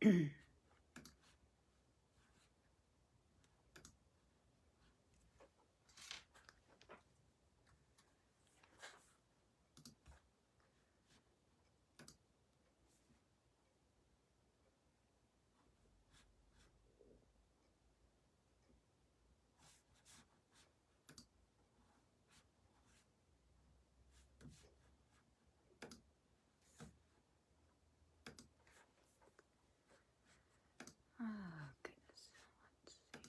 Oh, goodness. Let's see.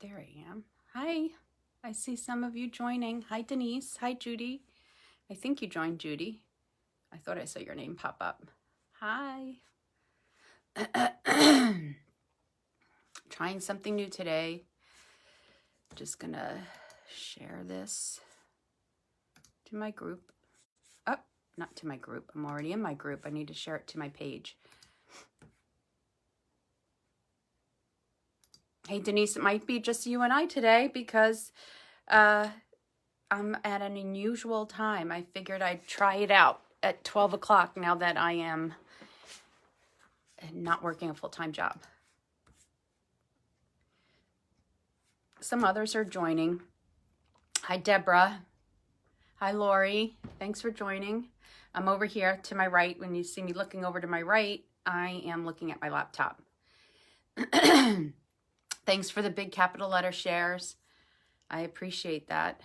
There I am. Hi. I see some of you joining. Hi, Denise. Hi, Judy. I think you joined, Judy. I thought I saw your name pop up. Hi. Trying something new today. Just gonna share this to my group. Oh, not to my group. I'm already in my group. I need to share it to my page. Hey, Denise, it might be just you and I today because I'm at an unusual time. I figured I'd try it out at 12 o'clock now that I am not working a full-time job. Some others are joining. Hi, Deborah. Hi, Lori. Thanks for joining. I'm over here to my right. When you see me looking over to my right, I am looking at my laptop. Thanks for the big capital letter shares. I appreciate that.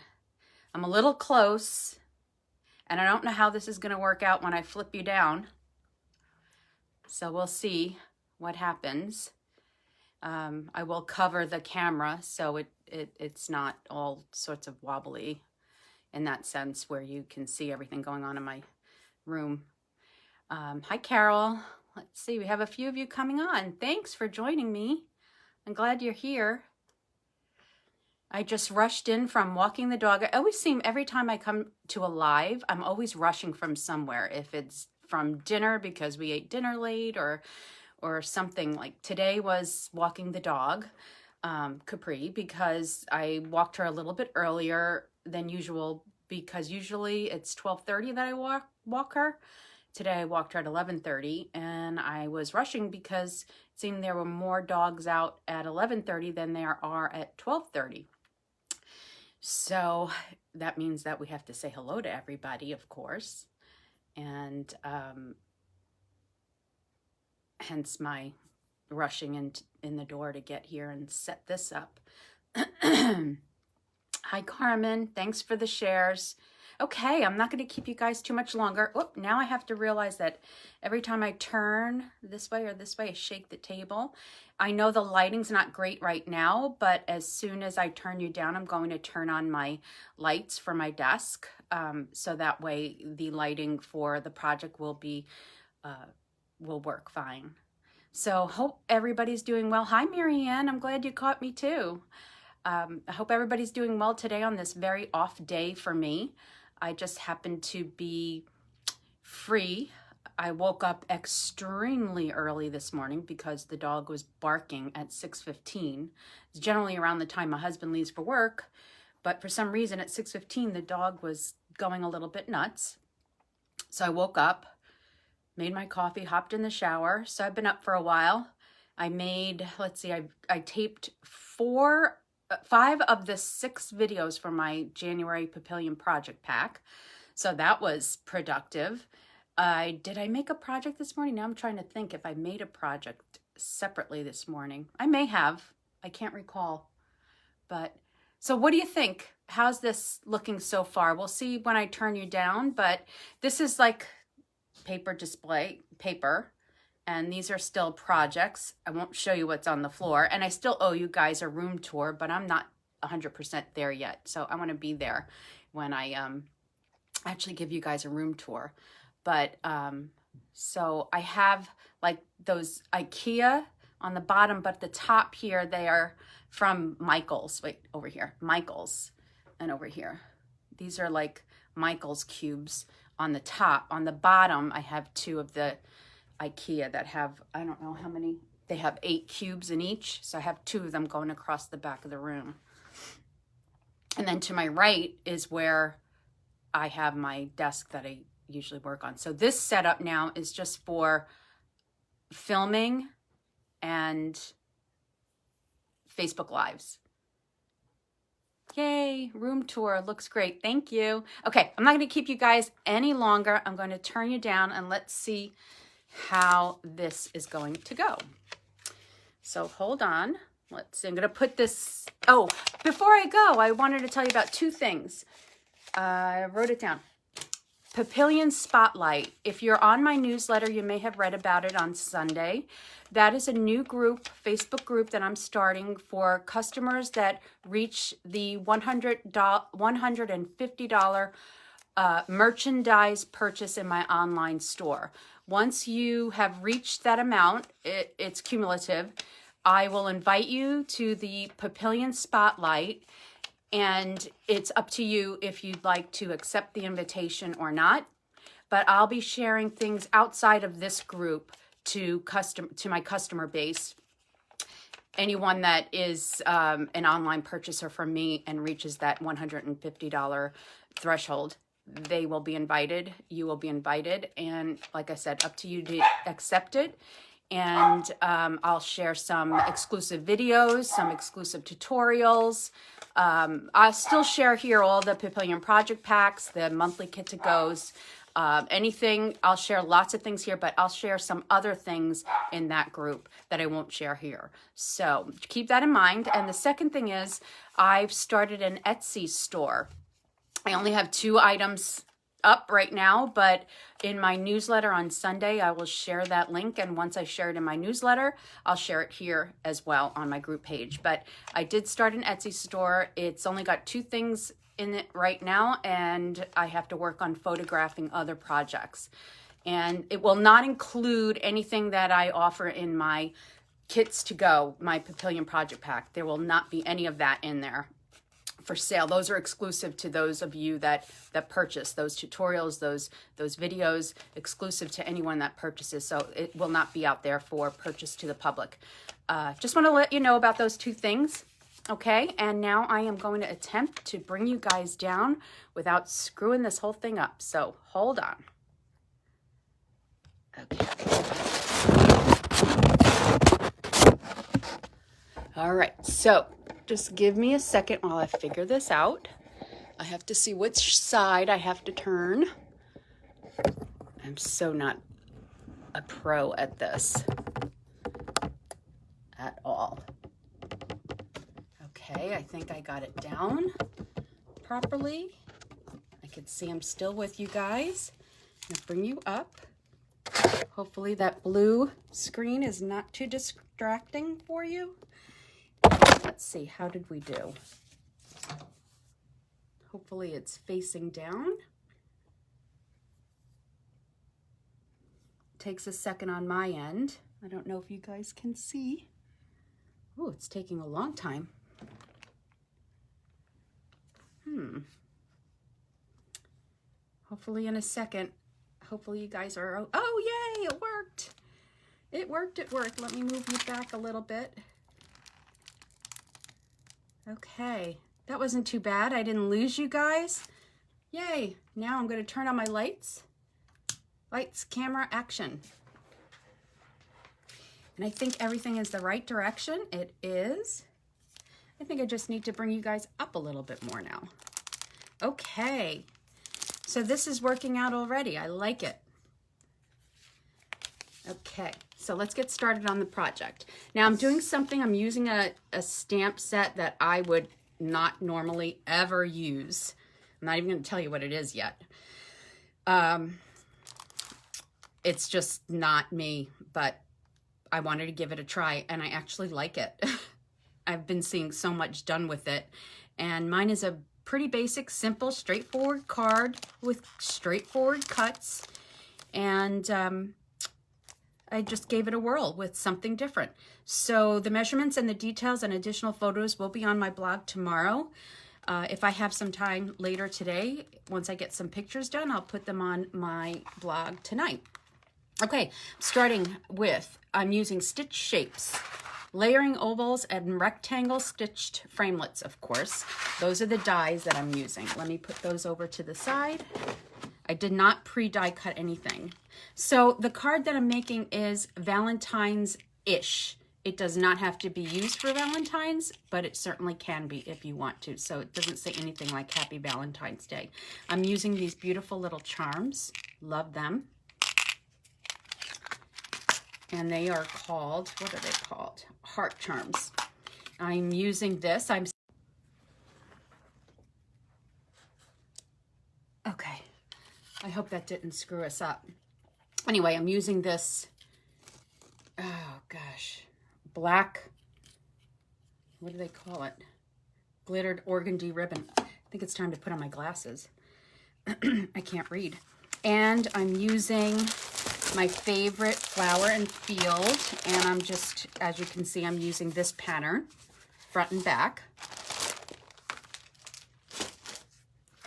I'm a little close, and I don't know how this is going to work out when I flip you down. So we'll see what happens. I will cover the camera so it's not all sorts of wobbly in that sense where you can see everything going on in my room. Hi, Carol. Let's see. We have a few of you coming on. Thanks for joining me. I'm glad you're here. I just rushed in from walking the dog. I always seem every time I come to a live, I'm always rushing from somewhere. If it's from dinner because we ate dinner late or something. Like today was walking the dog, Capri, because I walked her a little bit earlier than usual because usually it's 12:30 that I walk her. Today I walked her at 11:30 and I was rushing because it seemed there were more dogs out at 11:30 than there are at 12:30. So that means that we have to say hello to everybody, of course. And hence my rushing in the door to get here and set this up. Hi, Carmen. Thanks for the shares. Okay, I'm not going to keep you guys too much longer. Oh, now I have to realize that every time I turn this way or this way, I shake the table. I know the lighting's not great right now, but as soon as I turn you down, I'm going to turn on my lights for my desk. So that way the lighting for the project will work fine. So hope everybody's doing well. Hi, Marianne. I'm glad you caught me too. I hope everybody's doing well today on this very off day for me. I just happened to be free. I woke up extremely early this morning because the dog was barking at 6:15. It's generally around the time my husband leaves for work, but for some reason at 6:15 the dog was going a little bit nuts. So I woke up, made my coffee, hopped in the shower. So I've been up for a while. I made, let's see, I taped 5 of the 6 videos for my January Papillion project pack. So that was productive. Did I make a project this morning? Now I'm trying to think if I made a project separately this morning. I may have. I can't recall. But so what do you think? How's this looking so far? We'll see when I turn you down, but this is like paper display paper. And these are still projects. I won't show you what's on the floor. And I still owe you guys a room tour, but I'm not 100% there yet. So I want to be there when I actually give you guys a room tour. But so I have like those IKEA on the bottom, but the top here, they are from Michaels. Wait, over here, Michaels, and over here. These are like Michaels cubes on the top. On the bottom, I have 2 of the IKEA that have, I don't know how many, they have 8 cubes in each. So I have 2 of them going across the back of the room. And then to my right is where I have my desk that I usually work on. So this setup now is just for filming and Facebook Lives. Yay, room tour, looks great, thank you. Okay, I'm not gonna keep you guys any longer. I'm going to turn you down and let's see how this is going to go. So hold on, let's see, I'm gonna put this, oh, before I go, I wanted to tell you about two things. I wrote it down. Papillion Spotlight. If you're on my newsletter, you may have read about it on Sunday. That is a new group, Facebook group that I'm starting for customers that reach the $150 merchandise purchase in my online store. Once you have reached that amount, it's cumulative, I will invite you to the Papillion Spotlight, and it's up to you if you'd like to accept the invitation or not. But I'll be sharing things outside of this group to my customer base. Anyone that is an online purchaser from me and reaches that $150 threshold, they will be invited. You will be invited. And like I said, up to you to accept it. And I'll share some exclusive videos, some exclusive tutorials. I'll still share here all the Papillion project packs, the monthly kit to goes, anything. I'll share lots of things here, but I'll share some other things in that group that I won't share here. So keep that in mind. And the second thing is I've started an Etsy store. I only have 2 items up right now, but in my newsletter on Sunday, I will share that link. And once I share it in my newsletter, I'll share it here as well on my group page. But I did start an Etsy store. It's only got 2 things in it right now, and I have to work on photographing other projects. And it will not include anything that I offer in my kits to go, my Papillion project pack. There will not be any of that in there for sale. Those are exclusive to those of you that purchase those tutorials, those videos, exclusive to anyone that purchases. So it will not be out there for purchase to the public. Just want to let you know about those 2 things. Okay, and now I am going to attempt to bring you guys down without screwing this whole thing up. So hold on. Okay. All right, so just give me a second while I figure this out. I have to see which side I have to turn. I'm so not a pro at this at all. Okay, I think I got it down properly. I can see I'm still with you guys. I'm gonna bring you up. Hopefully that blue screen is not too distracting for you. Let's see, how did we do? Hopefully it's facing down. Takes a second on my end. I don't know if you guys can see. Oh, it's taking a long time. Hopefully in a second. Hopefully you guys are, oh yay, it worked. It worked. Let me move you back a little bit. Okay, that wasn't too bad. I didn't lose you guys. Yay, now I'm gonna turn on my lights. Lights, camera, action. And I think everything is the right direction. It is. I think I just need to bring you guys up a little bit more now. Okay, so this is working out already. I like it. Okay, so let's get started on the project. Now I'm doing something, I'm using a stamp set that I would not normally ever use. I'm not even gonna tell you what it is yet. It's just not me, but I wanted to give it a try and I actually like it. I've been seeing so much done with it. And mine is a pretty basic, simple, straightforward card with straightforward cuts. And I just gave it a whirl with something different. So the measurements and the details and additional photos will be on my blog tomorrow. If I have some time later today, once I get some pictures done, I'll put them on my blog tonight. Okay, starting with, I'm using stitch shapes, layering ovals and rectangle stitched framelits, of course. Those are the dies that I'm using. Let me put those over to the side. I did not pre-die cut anything. So the card that I'm making is Valentine's-ish. It does not have to be used for Valentine's, but it certainly can be if you want to. So it doesn't say anything like Happy Valentine's Day. I'm using these beautiful little charms. Love them. And they are called, what are they called? Heart charms. I'm using this. Okay. I hope that didn't screw us up. Anyway, I'm using this, oh gosh, black, what do they call it? Glittered organdy ribbon. I think it's time to put on my glasses. I can't read. And I'm using my favorite Flower and Field, and I'm just, as you can see, I'm using this pattern, front and back.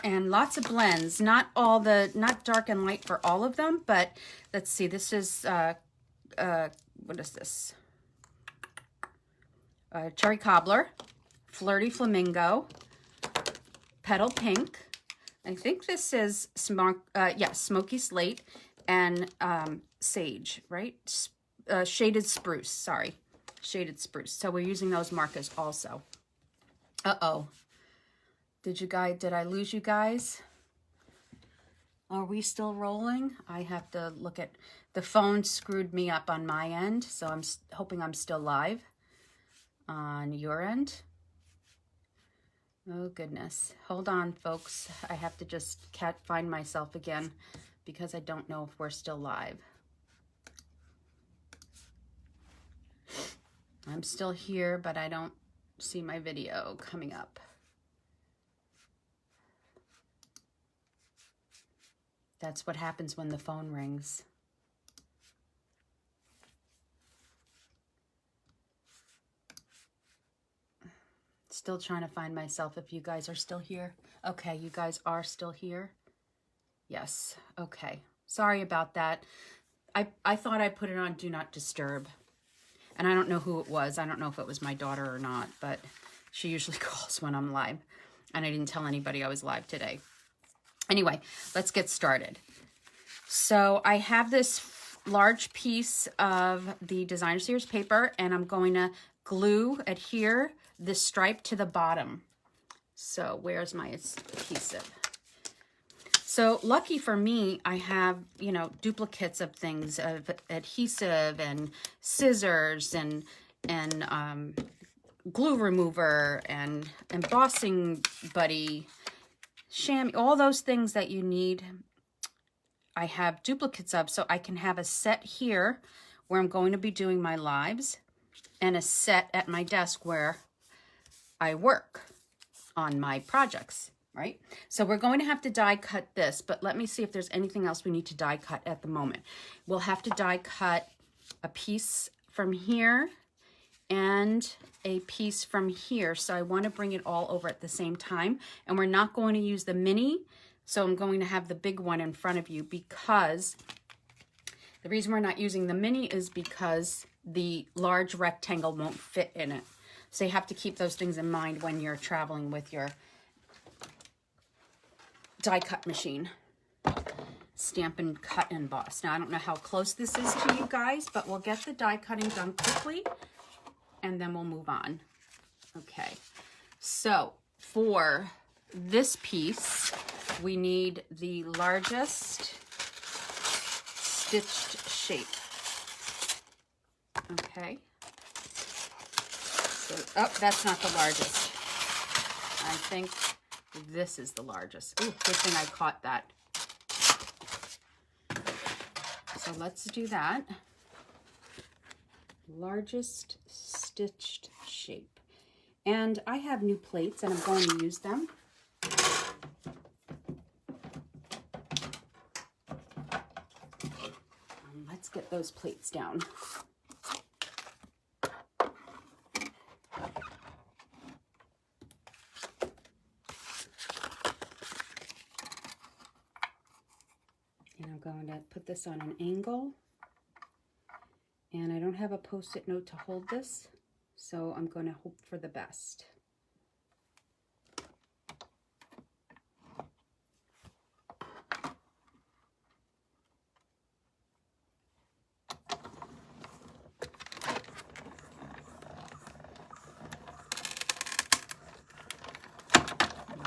And lots of blends, not dark and light for all of them, but let's see, this is, what is this? Cherry Cobbler, Flirty Flamingo, Petal Pink. I think this is, Smoky Slate and Sage, right? Shaded Spruce, sorry. Shaded Spruce. So we're using those markers also. Uh-oh. Did I lose you guys? Are we still rolling? I have to look at, the phone screwed me up on my end, so I'm hoping I'm still live on your end. Oh goodness. Hold on, folks. I have to just find myself again because I don't know if we're still live. I'm still here, but I don't see my video coming up. That's what happens when the phone rings. Still trying to find myself if you guys are still here. Okay, you guys are still here. Yes, okay. Sorry about that. I thought I put it on Do Not Disturb. And I don't know who it was. I don't know if it was my daughter or not, but she usually calls when I'm live. And I didn't tell anybody I was live today. Anyway, let's get started. So I have this large piece of the Designer Series paper, and I'm going to adhere this stripe to the bottom. So where's my adhesive? So lucky for me, I have, duplicates of things, of adhesive and scissors and glue remover and embossing buddy, chamois, all those things that you need. I have duplicates of, so I can have a set here where I'm going to be doing my lives and a set at my desk where I work on my projects, right? So we're going to have to die cut this, but let me see if there's anything else we need to die cut at the moment. We'll have to die cut a piece from here and a piece from here. So I want to bring it all over at the same time, and we're not going to use the mini. So I'm going to have the big one in front of you because the reason we're not using the mini is because the large rectangle won't fit in it. So you have to keep those things in mind when you're traveling with your die cut machine. Stamp and cut and emboss. Now I don't know how close this is to you guys, but we'll get the die cutting done quickly and then we'll move on. Okay, so for this piece, we need the largest stitched shape. Okay. So, oh, that's not the largest. I think this is the largest. Ooh, good thing I caught that. So let's do that. Largest stitched shape. And I have new plates and I'm going to use them. Let's get those plates down. And I'm going to put this on an angle. And I don't have a Post-it note to hold this, so I'm going to hope for the best.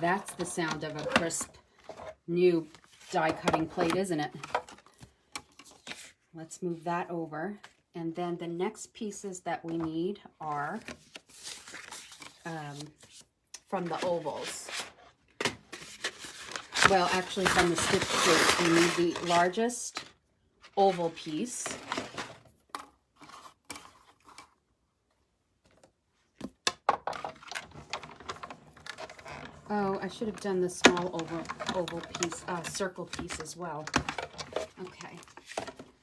That's the sound of a crisp new die cutting plate, isn't it? Let's move that over. And then the next pieces that we need are from the ovals. Well, actually from the stitch shape, we need the largest oval piece. Oh, I should have done the small oval piece, circle piece as well. Okay,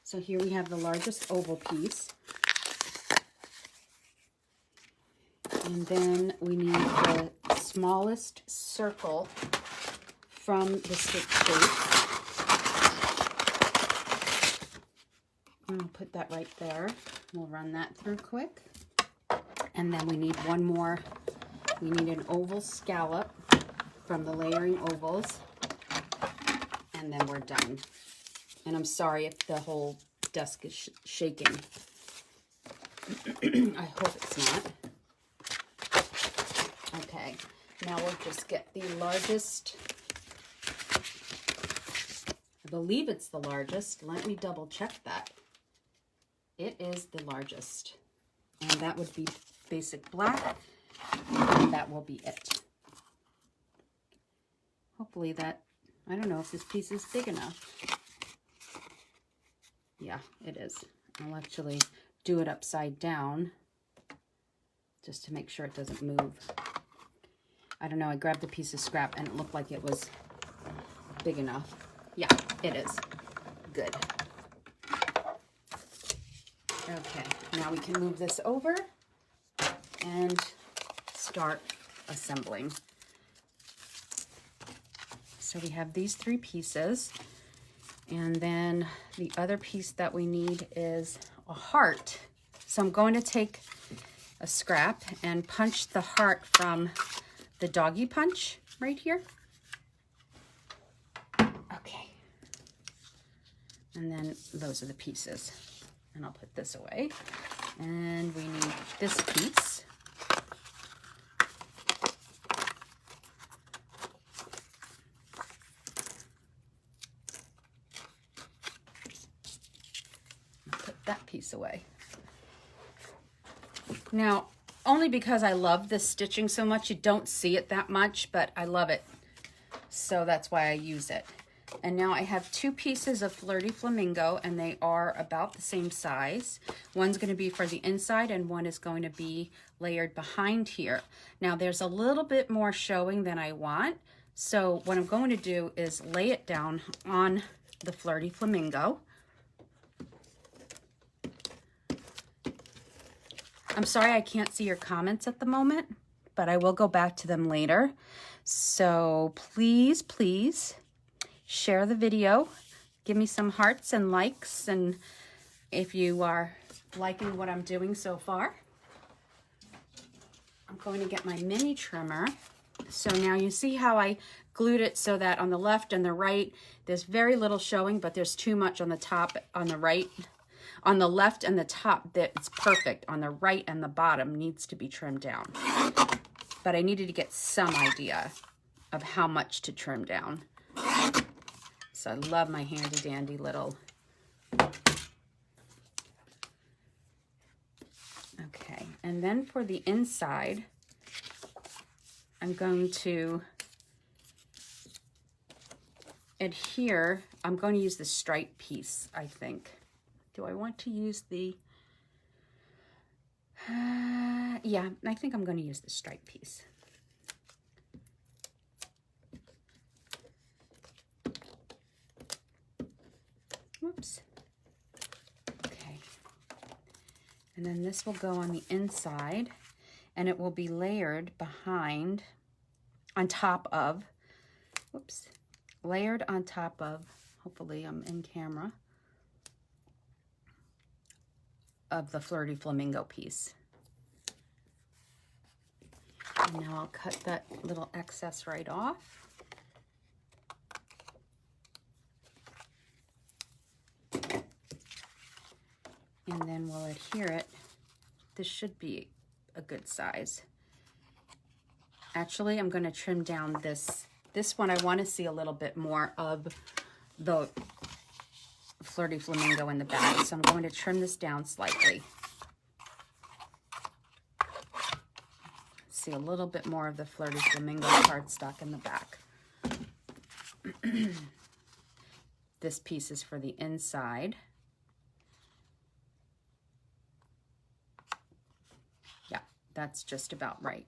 so here we have the largest oval piece. And then we need the smallest circle from the stitch shape. I'll put that right there. We'll run that through quick. And then we need one more. We need an oval scallop from the layering ovals. And then we're done. And I'm sorry if the whole desk is shaking. I hope it's not. Okay, now we'll just get the largest. I believe it's the largest. Let me double check that. It is the largest. And that would be basic black. And that will be it. Hopefully that, I don't know if this piece is big enough. Yeah, it is. I'll actually do it upside down just to make sure it doesn't move. I don't know, I grabbed a piece of scrap and it looked like it was big enough. Yeah, it is. Good. Okay, now we can move this over and start assembling. So we have these three pieces, and then the other piece that we need is a heart. So I'm going to take a scrap and punch the heart from the doggy punch right here. Okay. And then those are the pieces. And I'll put this away. And we need this piece. I'll put that piece away. Now, only because I love this stitching so much, you don't see it that much, but I love it. So that's why I use it. And now I have two pieces of Flirty Flamingo, and they are about the same size. One's going to be for the inside, and one is going to be layered behind here. Now there's a little bit more showing than I want. So what I'm going to do is lay it down on the Flirty Flamingo. I'm sorry I can't see your comments at the moment, but I will go back to them later. So please, please share the video. Give me some hearts and likes, and if you are liking what I'm doing so far. I'm going to get my mini trimmer. So now you see how I glued it so that on the left and the right, there's very little showing, but there's too much on the top, on the right. On the left and the top, it's perfect. On the right and the bottom needs to be trimmed down. But I needed to get some idea of how much to trim down. So I love my handy dandy little. Okay, and then for the inside, I'm going to adhere. I'm going to use the stripe piece, I think. Do I want to use the, yeah, I think I'm going to use the stripe piece. Whoops. Okay. And then this will go on the inside, and it will be layered behind, on top of, whoops, layered on top of, hopefully I'm in camera, of the Flirty Flamingo piece. And now I'll cut that little excess right off. And then we'll adhere it. This should be a good size. Actually, I'm going to trim down this one. I want to see a little bit more of the Flirty Flamingo in the back, so I'm going to trim this down slightly. See a little bit more of the Flirty Flamingo cardstock in the back. This piece is for the inside. Yeah, that's just about right.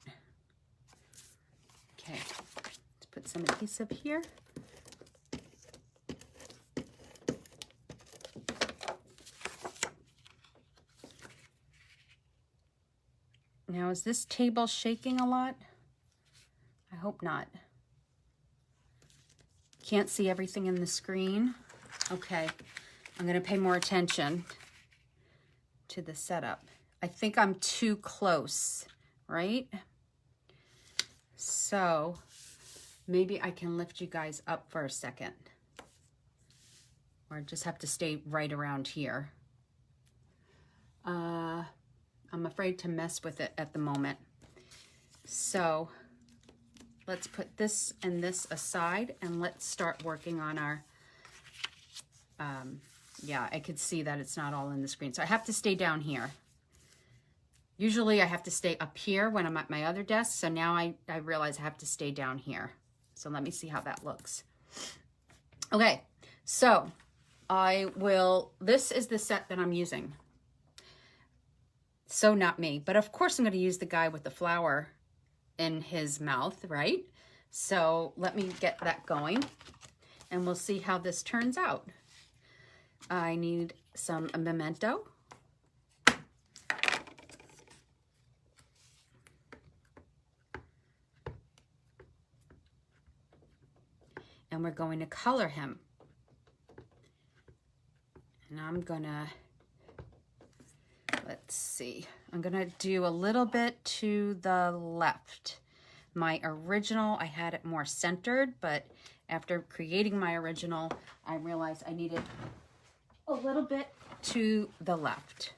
Okay, let's put some adhesive here. Now, is this table shaking a lot? I hope not. Can't see everything in the screen. Okay, I'm gonna pay more attention to the setup. I think I'm too close, right? So maybe I can lift you guys up for a second. Or just have to stay right around here. I'm afraid to mess with it at the moment. So let's put this and this aside and let's start working on our, yeah, I could see that it's not all in the screen. So I have to stay down here. Usually I have to stay up here when I'm at my other desk. So now I realize I have to stay down here. So let me see how that looks. Okay, so this is the set that I'm using. So not me, but of course I'm going to use the guy with the flower in his mouth, right? So let me get that going and we'll see how this turns out. I need some Memento. And we're going to color him. And I'm gonna, let's see, I'm gonna do a little bit to the left. My original, I had it more centered, but after creating my original, I realized I needed a little bit to the left.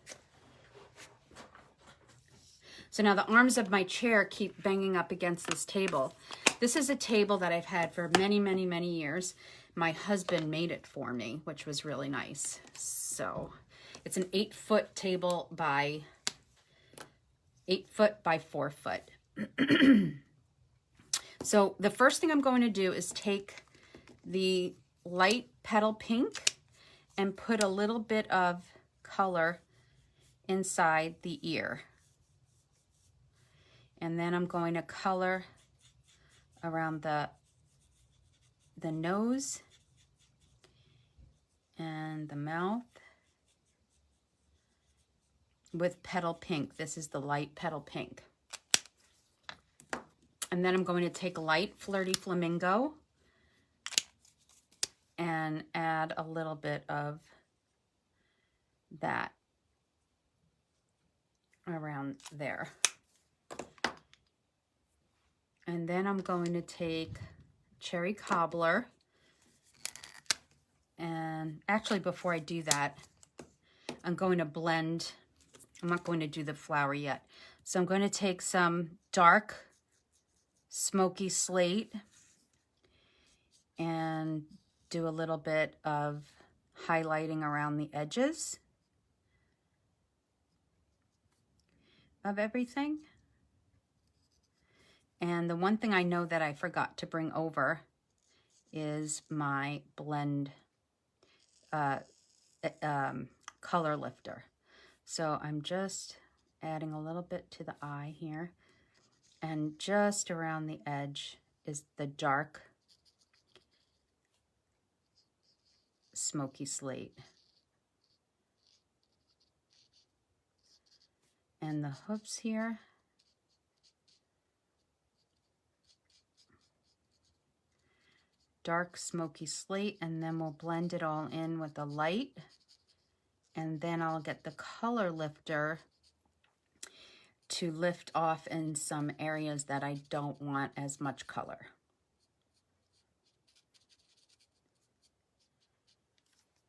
So now the arms of my chair keep banging up against this table. This is a table that I've had for many, many, many years. My husband made it for me, which was really nice. So it's an 8-foot table by 8 foot by 4 foot. So the first thing I'm going to do is take the light petal pink and put a little bit of color inside the ear. And then I'm going to color around the nose and the mouth with petal pink. This is the light petal pink. And then I'm going to take light Flirty Flamingo and add a little bit of that around there. And then I'm going to take Cherry Cobbler. And actually, before I do that, I'm going to blend. I'm not going to do the flower yet. So I'm going to take some dark smoky slate and do a little bit of highlighting around the edges of everything. And the one thing I know that I forgot to bring over is my blend color lifter. So I'm just adding a little bit to the eye here, and just around the edge is the dark smoky slate. And the hooves here, dark smoky slate, and then we'll blend it all in with the light, and then I'll get the color lifter to lift off in some areas that I don't want as much color.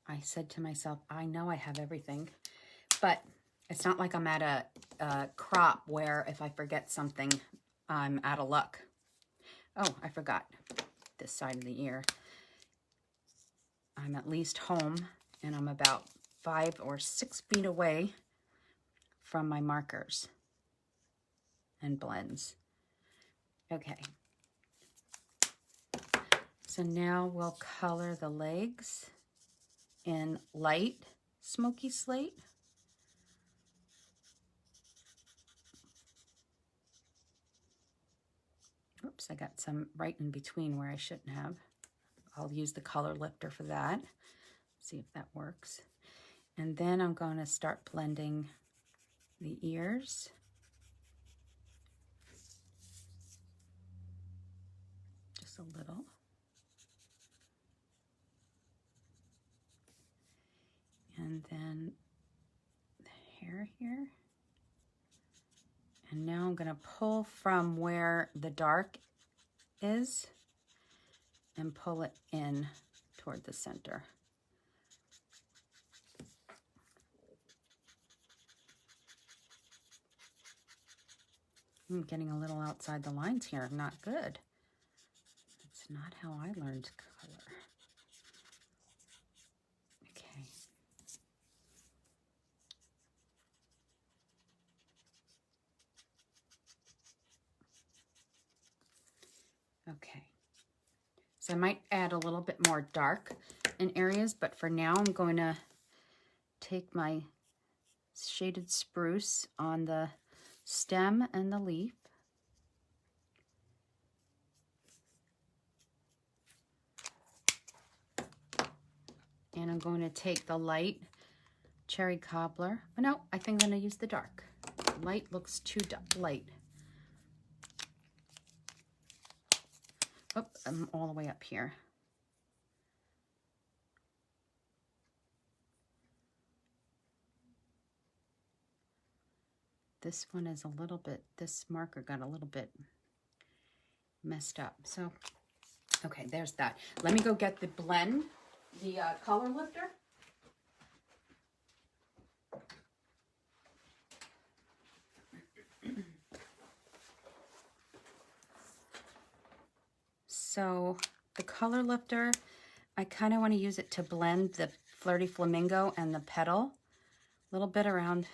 I said to myself, I know I have everything, but it's not like I'm at a crop where if I forget something, I'm out of luck. Oh, I forgot this side of the ear. I'm at least home, and I'm about 5 or 6 feet away from my markers and blends. Okay. So now we'll color the legs in light smoky slate. Oops, I got some right in between where I shouldn't have. I'll use the color lifter for that. See if that works. And then I'm going to start blending the ears. Just a little. And then the hair here. And now I'm going to pull from where the dark is and pull it in toward the center. I'm getting a little outside the lines here. Not good. That's not how I learned color. Okay. Okay. So I might add a little bit more dark in areas, but for now I'm going to take my shaded spruce on the stem and the leaf. And I'm going to take the light cherry cobbler. Oh, no, I think I'm going to use the dark. Light looks too light. Oh, I'm all the way up here. This one is a little bit, this marker got a little bit messed up. So, okay, there's that. Let me go get the blend, the color lifter. So the color lifter, I kind of want to use it to blend the Flirty Flamingo and the petal, a little bit around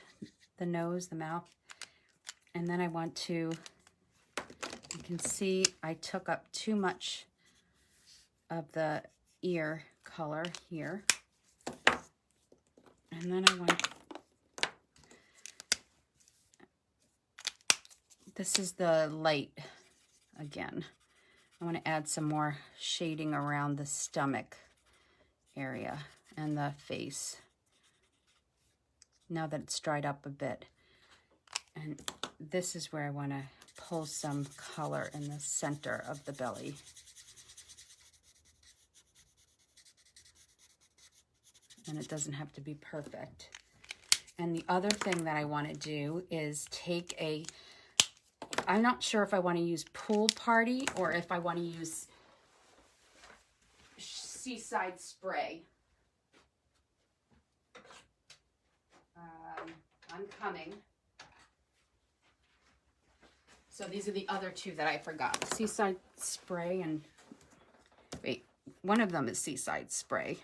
the nose, the mouth. And then I want to, you can see I took up too much of the ear color here. And then I want, this is the light again. I want to add some more shading around the stomach area and the face now that it's dried up a bit. And this is where I want to pull some color in the center of the belly. And it doesn't have to be perfect. And the other thing that I want to do is take a, I'm not sure if I want to use Pool Party or if I want to use Seaside Spray. I'm coming. So these are the other two that I forgot. Seaside Spray and, wait, one of them is Seaside Spray.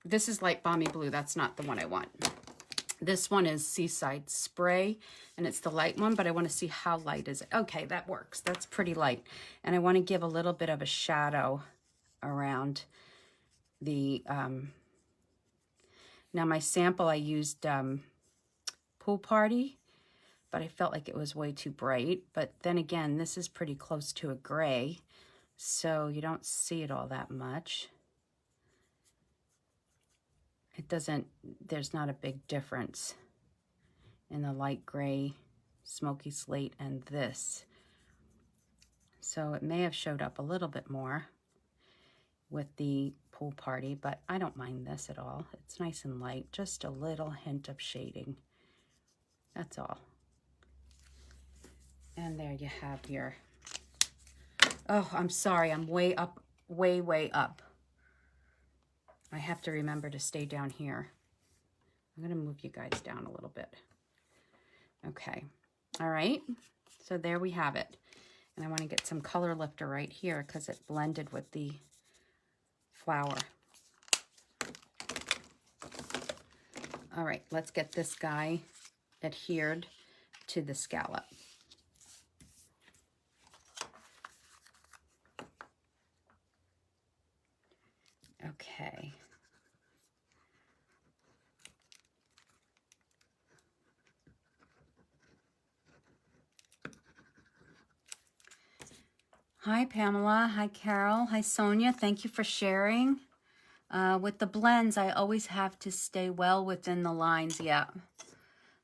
This is Light Balmy Blue. That's not the one I want. This one is Seaside Spray, and it's the light one, but I want to see how light is it. Okay, that works. That's pretty light. And I want to give a little bit of a shadow around the, now my sample I used Pool Party, but I felt like it was way too bright. But then again, this is pretty close to a gray, so you don't see it all that much. It doesn't, there's not a big difference in the light gray, smoky slate and this. So it may have showed up a little bit more with the Pool Party, but I don't mind this at all. It's nice and light, just a little hint of shading. That's all. And there you have your, oh, I'm sorry, I'm way up, way up. I have to remember to stay down here. I'm going to move you guys down a little bit. Okay. All right. So there we have it. And I want to get some color lifter right here because it blended with the flower. All right, let's get this guy adhered to the scallop. Okay. Hi, Pamela. Hi, Carol. Hi, Sonia. Thank you for sharing. With the blends, I always have to stay well within the lines, yeah.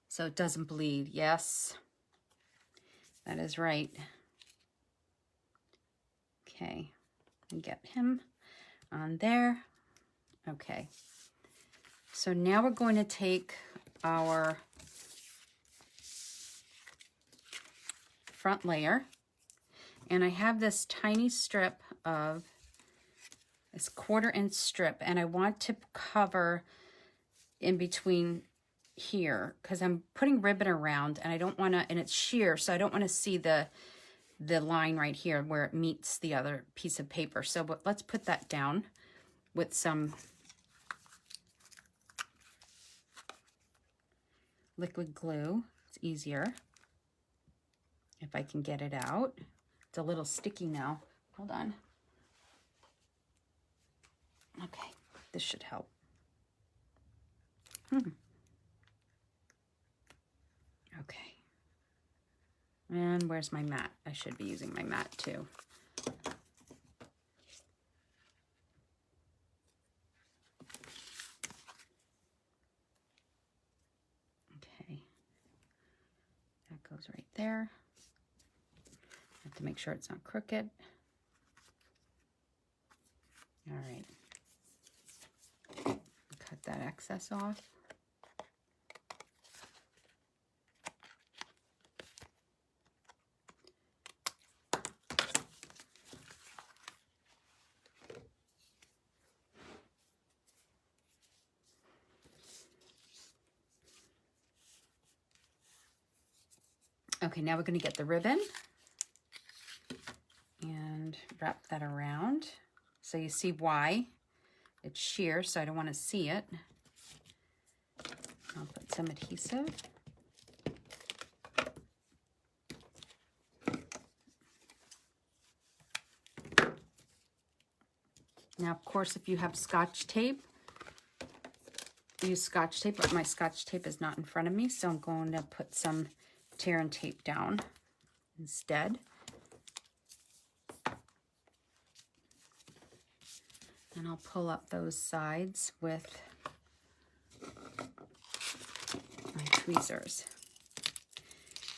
So it doesn't bleed. Yes, that is right. Okay, and get him on there. Okay, so now we're going to take our front layer, and I have this tiny strip of this 1/4 inch strip, and I want to cover in between here because I'm putting ribbon around, and I don't want to, and it's sheer, so I don't want to see the line right here where it meets the other piece of paper. So but let's put that down with some liquid glue. It's easier if I can get it out. It's a little sticky now. Hold on. Okay, this should help. Okay. And where's my mat? I should be using my mat too. Okay. That goes right there. I have to make sure it's not crooked. All right. Cut that excess off. Okay, now we're going to get the ribbon and wrap that around. So you see why it's sheer, so I don't want to see it. I'll put some adhesive. Now, of course, if you have Scotch tape, use Scotch tape, but my Scotch tape is not in front of me, so I'm going to put some tear and tape down instead. And I'll pull up those sides with my tweezers.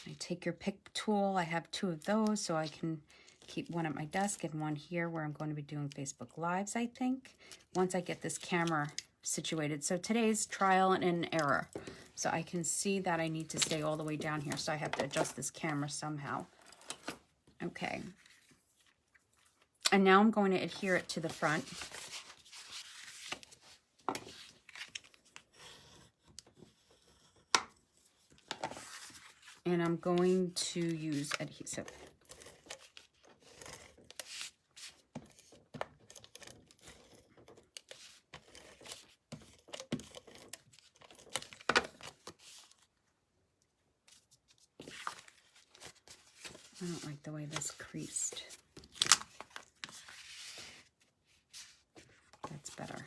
I take your pick tool. I have 2 of those, so I can keep one at my desk and one here where I'm going to be doing Facebook Lives, I think, once I get this camera situated. So today's trial and error. So I can see that I need to stay all the way down here, so I have to adjust this camera somehow. Okay. And now I'm going to adhere it to the front. And I'm going to use adhesive. I don't like the way this creased. That's better.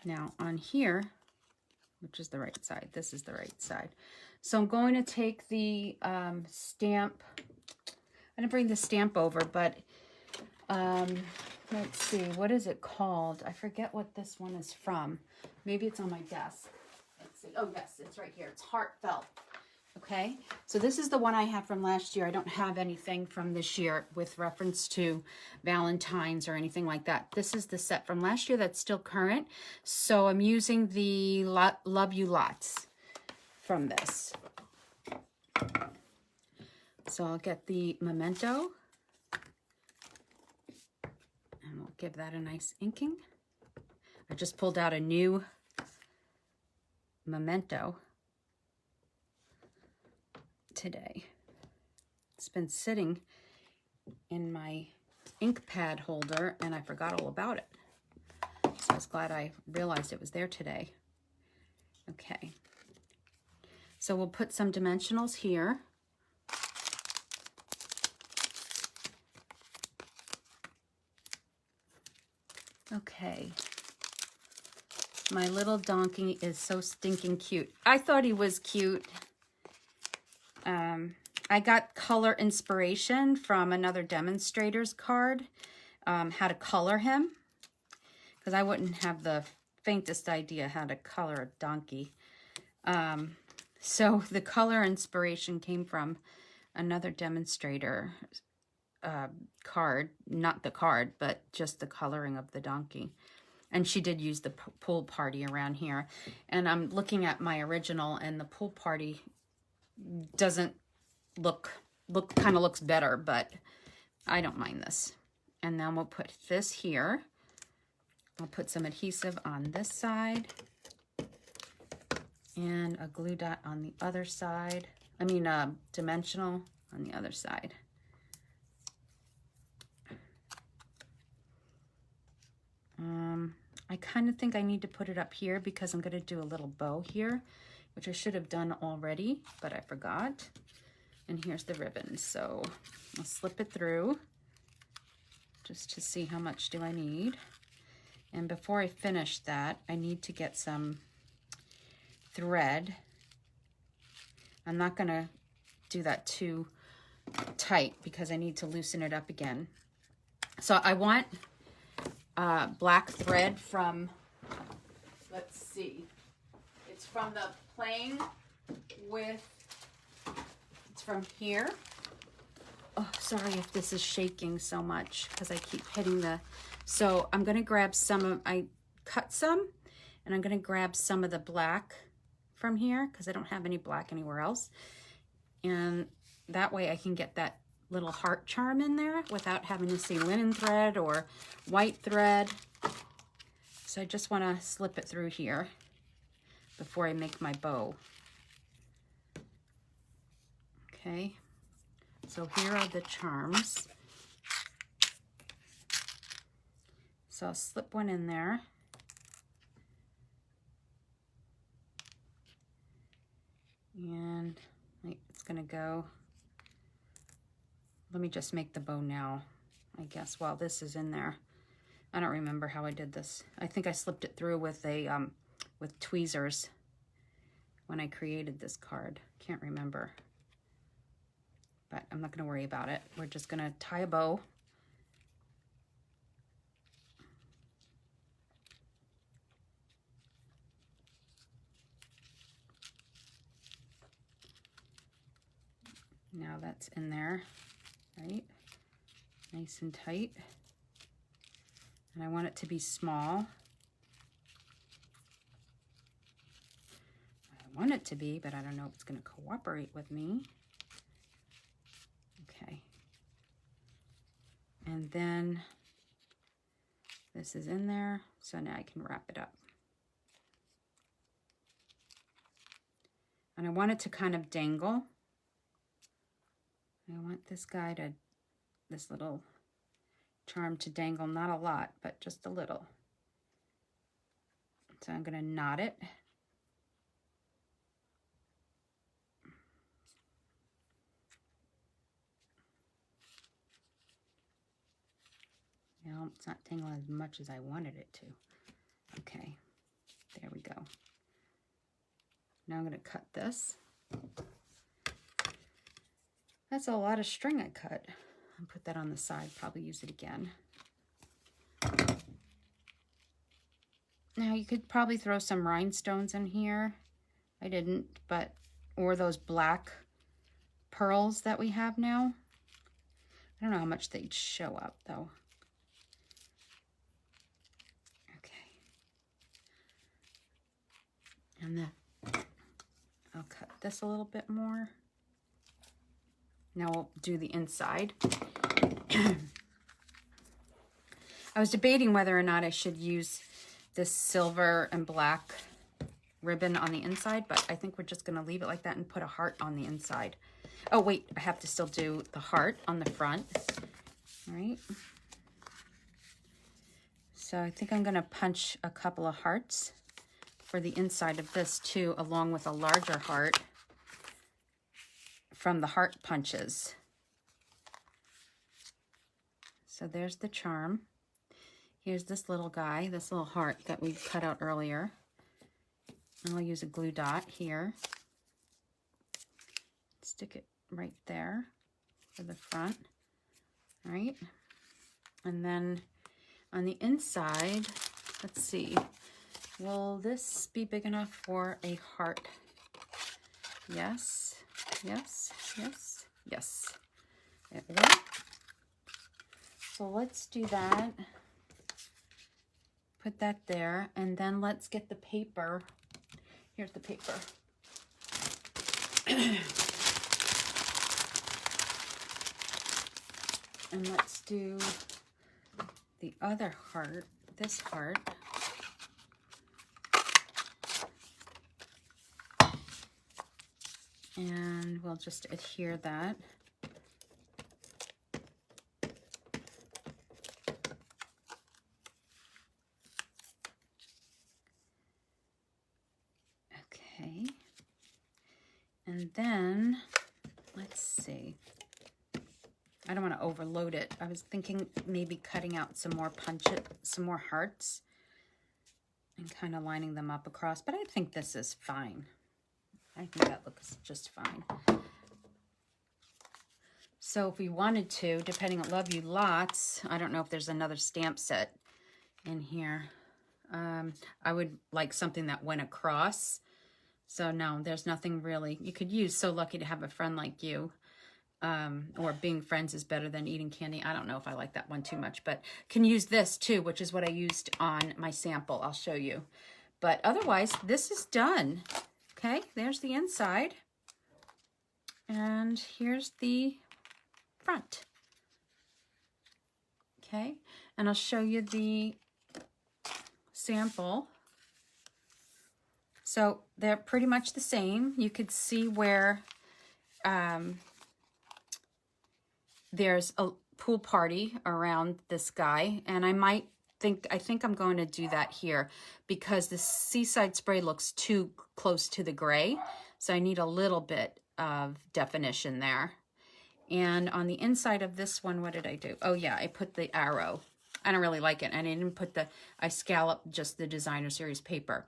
Now on here, which is the right side, this is the right side. So I'm going to take the stamp. I didn't bring the stamp over, but let's see, what is it called? I forget what this one is from. Maybe it's on my desk. Let's see. Oh, yes, it's right here. It's Heartfelt. Okay, so this is the one I have from last year. I don't have anything from this year with reference to Valentine's or anything like that. This is the set from last year that's still current. So I'm using the Love You Lots from this. So I'll get the Memento. And we'll give that a nice inking. I just pulled out a new memento today. It's been sitting in my ink pad holder and I forgot all about it. So I was glad I realized it was there today. Okay. So we'll put some dimensionals here. Okay. My little donkey is so stinking cute. I thought he was cute. I got color inspiration from another demonstrator's card, how to color him, because I wouldn't have the faintest idea how to color a donkey. So the color inspiration came from another demonstrator card, not the card, but just the coloring of the donkey. And she did use the pool party around here. And I'm looking at my original, and the pool party doesn't kind of looks better, but I don't mind this. And then we'll put this here. I'll put some adhesive on this side and a glue dot on the other side. I mean, dimensional on the other side. I kind of think I need to put it up here because I'm going to do a little bow here, which I should have done already, but I forgot. And here's the ribbon. So I'll slip it through just to see how much do I need. And before I finish that, I need to get some thread. I'm not going to do that too tight because I need to loosen it up again. So I want black thread from, let's see, it's from the Playing With, it's from here. Oh, sorry if this is shaking so much because I keep hitting the, so I'm going to grab some of, I cut some, and I'm going to grab some of the black from here because I don't have any black anywhere else. And that way I can get that little heart charm in there without having to see linen thread or white thread. So I just want to slip it through here before I make my bow. Okay, so here are the charms. So I'll slip one in there. And it's gonna go. Let me just make the bow now, I guess, while this is in there. I don't remember how I did this. I think I slipped it through with a with tweezers when I created this card. Can't remember. But I'm not gonna worry about it. We're just gonna tie a bow. Now that's in there. Right, nice and tight, and I want it to be small. I want it to be, but I don't know if it's going to cooperate with me. Okay, and then this is in there, so now I can wrap it up. And I want it to kind of dangle. I want this guy to, this little charm to dangle, not a lot, but just a little. So I'm going to knot it. No, it's not dangling as much as I wanted it to. Okay, there we go. Now I'm going to cut this. That's a lot of string I cut. I'll put that on the side, probably use it again. Now you could probably throw some rhinestones in here. I didn't, but, or those black pearls that we have now. I don't know how much they'd show up though. Okay. And then I'll cut this a little bit more. Now we'll do the inside. I was debating whether or not I should use this silver and black ribbon on the inside, but I think we're just going to leave it like that and put a heart on the inside. Oh, wait, I have to still do the heart on the front. All right. So I think I'm going to punch a couple of hearts for the inside of this too, along with a larger heart from the heart punches. So there's the charm. Here's this little guy, this little heart that we cut out earlier. And I'll use a glue dot here. Stick it right there for the front. All right. And then on the inside, let's see, will this be big enough for a heart? Yes, yes, yes, yes. It will. So let's do that. Put that there, and then let's get the paper. Here's the paper. And let's do the other heart, this heart. And we'll just adhere that. Okay. And then, let's see. I don't want to overload it. I was thinking maybe cutting out some more some more hearts and kind of lining them up across, but I think this is fine. I think that looks just fine. So if we wanted to, depending on Love You Lots, I don't know if there's another stamp set in here. I would like something that went across. So no, there's nothing really. You could use So Lucky to Have a Friend Like You. Or Being Friends is Better Than Eating Candy. I don't know if I like that one too much, but can use this too, which is what I used on my sample. I'll show you. But otherwise, this is done. Okay, there's the inside. And here's the front. Okay, and I'll show you the sample. So they're pretty much the same. You could see where there's a pool party around this guy, and I think I'm going to do that here because the Seaside Spray looks too close to the gray, so I need a little bit of definition there. And on the inside of this one, what did I do? Oh yeah, I put the arrow. I don't really like it, and I didn't put I scalloped just the Designer Series paper.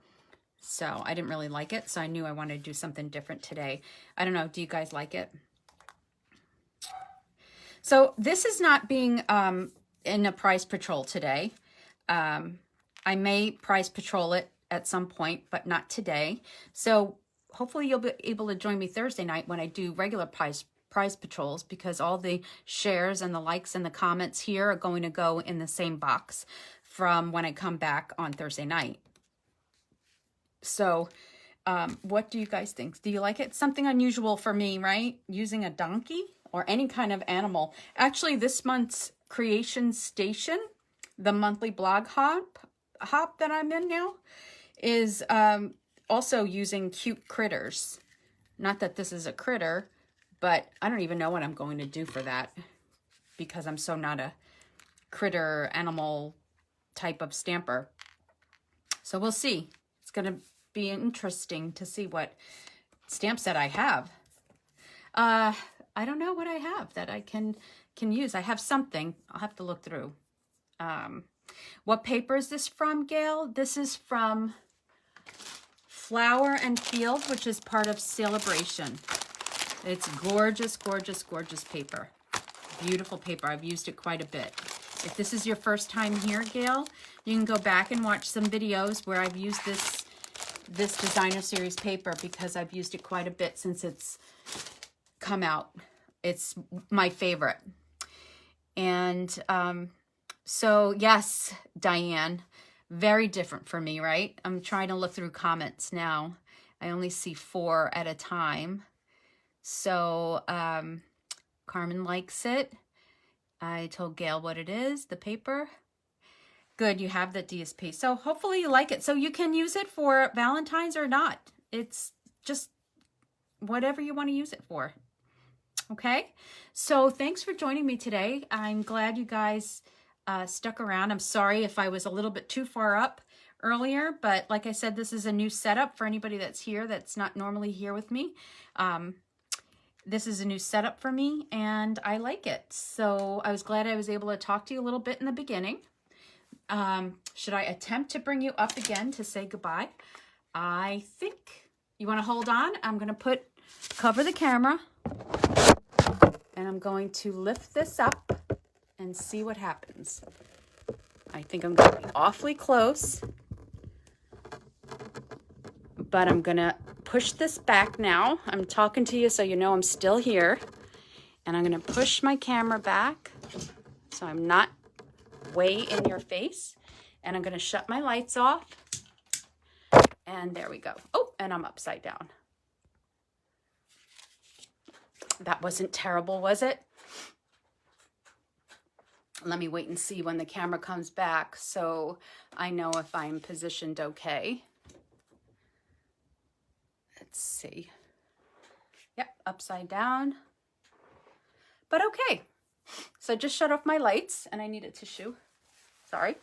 So I didn't really like it, so I knew I wanted to do something different today. I don't know, do you guys like it? So this is not being in a prize patrol today. I may prize patrol it at some point, but not today. So hopefully you'll be able to join me Thursday night when I do regular prize patrols, because all the shares and the likes and the comments here are going to go in the same box from when I come back on Thursday night. So what do you guys think? Do you like it? Something unusual for me, right? Using a donkey or any kind of animal. Actually, this month's Creation Station, the monthly blog hop that I'm in now, is also using cute critters. Not that this is a critter, but I don't even know what I'm going to do for that because I'm so not a critter animal type of stamper. So we'll see. It's going to be interesting to see what stamp set I have. I don't know what I have that I can use. I have something. I'll have to look through. What paper is this from, Gail? This is from Flower and Field, which is part of Celebration. It's gorgeous, gorgeous, gorgeous paper. Beautiful paper. I've used it quite a bit. If this is your first time here, Gail, you can go back and watch some videos where I've used this Designer Series paper because I've used it quite a bit since it's come out. It's my favorite. And so yes, Diane, very different for me, right? I'm trying to look through comments now. I only see 4 at a time. So Carmen likes it. I told Gail what it is, the paper. Good, you have the DSP. So hopefully you like it. So you can use it for Valentine's or not. It's just whatever you want to use it for. Okay, so thanks for joining me today. I'm glad you guys stuck around. I'm sorry if I was a little bit too far up earlier, but like I said, this is a new setup for anybody that's here that's not normally here with me. This is a new setup for me and I like it. So I was glad I was able to talk to you a little bit in the beginning. Should I attempt to bring you up again to say goodbye? I think you want to hold on. I'm going to cover the camera and I'm going to lift this up and see what happens. I think I'm going to be awfully close, but I'm going to push this back now. I'm talking to you so you know I'm still here, and I'm going to push my camera back so I'm not way in your face, and I'm going to shut my lights off, and there we go. Oh, and I'm upside down. That wasn't terrible, was it? Let me wait and see when the camera comes back so I know if I'm positioned okay. Let's see. Yep, upside down. But okay. So I just shut off my lights and I need a tissue. Sorry.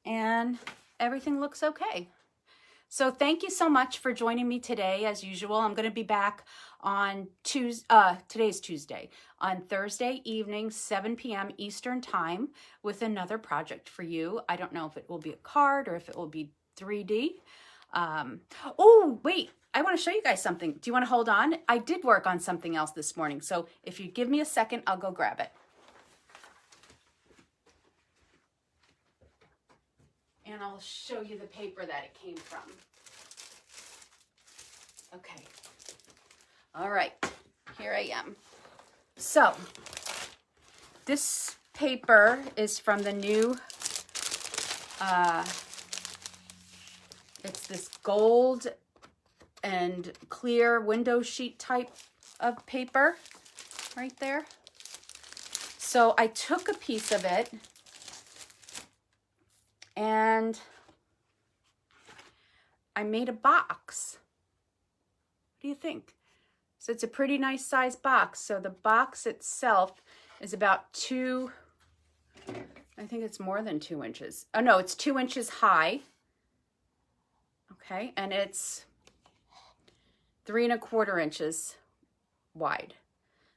And everything looks okay. So thank you so much for joining me today. As usual, I'm going to be back on today's Tuesday, on Thursday evening, 7 p.m. Eastern time with another project for you. I don't know if it will be a card or if it will be 3D. Oh, wait, I want to show you guys something. Do you want to hold on? I did work on something else this morning. So if you give me a second, I'll go grab it. And I'll show you the paper that it came from. Okay. All right, here I am. So this paper is from the new, it's this gold and clear window sheet type of paper right there. So I took a piece of it and I made a box. What do you think? So it's a pretty nice size box. So the box itself is about I think it's more than 2 inches. Oh no, it's 2 inches high. Okay, and it's 3 1/4 inches wide.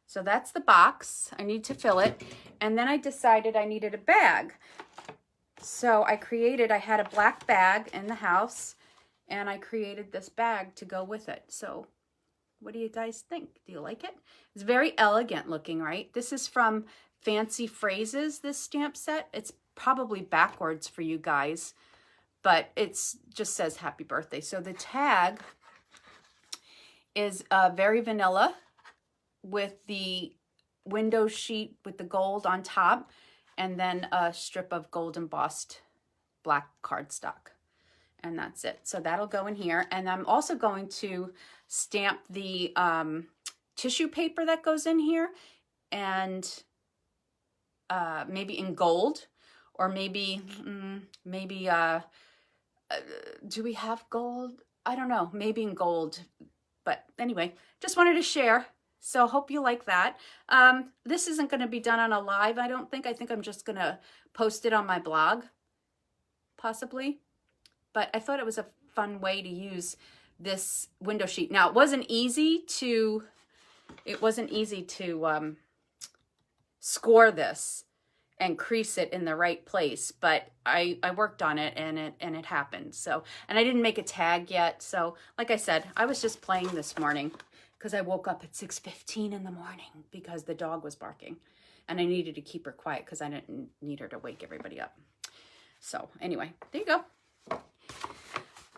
So that's the box. I need to fill it. And then I decided I needed a bag. So I had a black bag in the house and I created this bag to go with it. So what do you guys think? Do you like it? It's very elegant looking, right? This is from Fancy Phrases, this stamp set. It's probably backwards for you guys, but it's just says happy birthday. So the tag is very vanilla with the window sheet with the gold on top and then a strip of gold embossed black cardstock. And that's it. So that'll go in here. And I'm also going to stamp the tissue paper that goes in here and maybe in gold or maybe do we have gold? I don't know, maybe in gold. But anyway, just wanted to share. So hope you like that. This isn't going to be done on a live, I don't think. I think I'm just going to post it on my blog, possibly. But I thought it was a fun way to use this window sheet. Now, it wasn't easy to score this and crease it in the right place, but I worked on it and it happened. So, and I didn't make a tag yet. So, like I said, I was just playing this morning because I woke up at 6:15 in the morning because the dog was barking and I needed to keep her quiet because I didn't need her to wake everybody up. So anyway, there you go.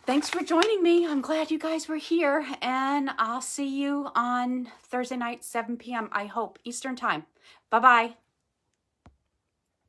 Thanks for joining me. I'm glad you guys were here, and I'll see you on Thursday night, 7 p.m., I hope, Eastern time. Bye-bye.